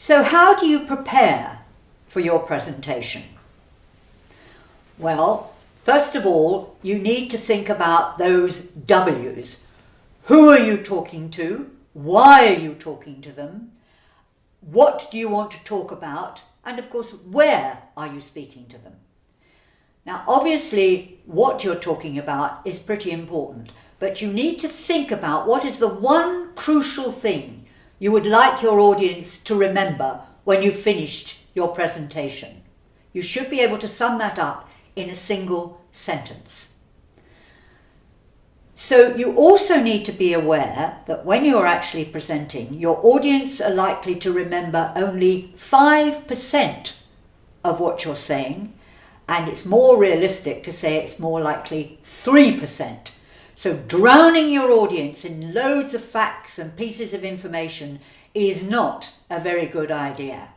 So how do you prepare for your presentation? Well, first of all, you need to think about those W's. Who are you talking to? Why are you talking to them? What do you want to talk about? And of course, where are you speaking to them? Now, obviously, what you're talking about is pretty important, but you need to think about what is the one crucial thing you would like your audience to remember when you've finished your presentation. You should be able to sum that up in a single sentence. So you also need to be aware that when you're actually presenting, your audience are likely to remember only 5% of what you're saying, and it's more realistic to say it's more likely 3%. So drowning your audience in loads of facts and pieces of information is not a very good idea.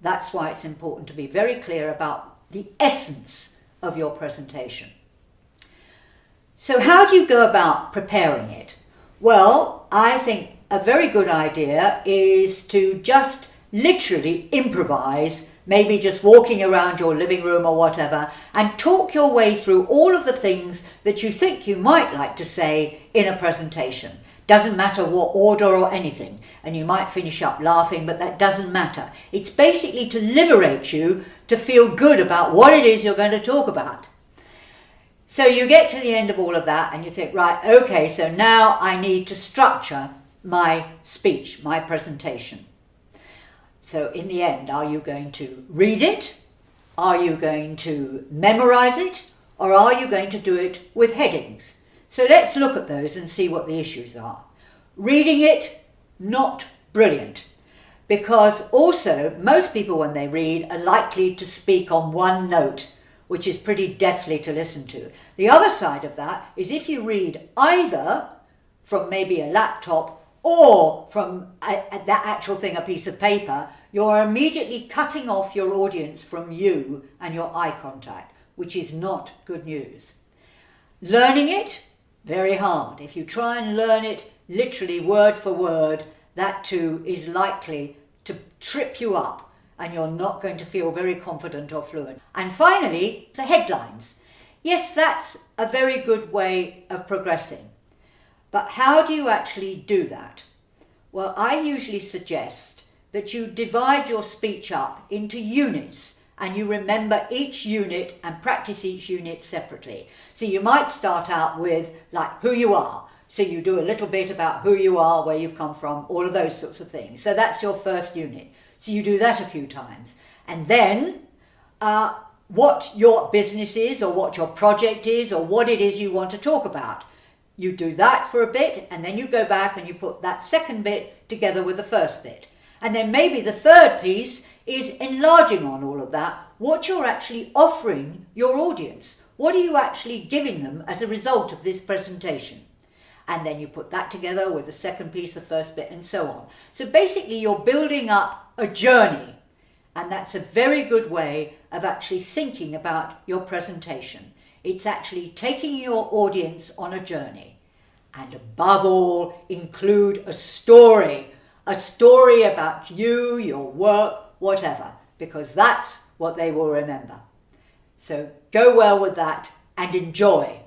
That's why it's important to be very clear about the essence of your presentation. So how do you go about preparing it? Well, I think a very good idea is to just literally improvise, maybe just walking around your living room or whatever, and talk your way through all of the things that you think you might like to say in a presentation. Doesn't matter what order or anything, and you might finish up laughing, but that doesn't matter. It's basically to liberate you to feel good about what it is you're going to talk about. So you get to the end of all of that and you think, right, okay, so now I need to structure my speech, my presentation. So in the end, are you going to read it? Are you going to memorize it? Or are you going to do it with headings? So let's look at those and see what the issues are. Reading it, not brilliant. Because also, most people when they read are likely to speak on one note, which is pretty deathly to listen to. The other side of that is if you read either from maybe a laptop or from that actual thing, a piece of paper, you're immediately cutting off your audience from you and your eye contact, which is not good news. Learning it, very hard. If you try and learn it literally word for word, that too is likely to trip you up and you're not going to feel very confident or fluent. And finally, the headlines. Yes, that's a very good way of progressing. But how do you actually do that? Well, I usually suggest that you divide your speech up into units and you remember each unit and practice each unit separately. So you might start out with like who you are. So you do a little bit about who you are, where you've come from, all of those sorts of things. So that's your first unit. So you do that a few times. And then what your business is or what your project is or what it is you want to talk about. You do that for a bit and then you go back and you put that second bit together with the first bit. And then maybe the third piece is enlarging on all of that, what you're actually offering your audience. What are you actually giving them as a result of this presentation? And then you put that together with the second piece, the first bit, and so on. So basically you're building up a journey, and that's a very good way of actually thinking about your presentation. It's actually taking your audience on a journey. And above all, include a story about you, your work, whatever, because that's what they will remember. So go well with that and enjoy.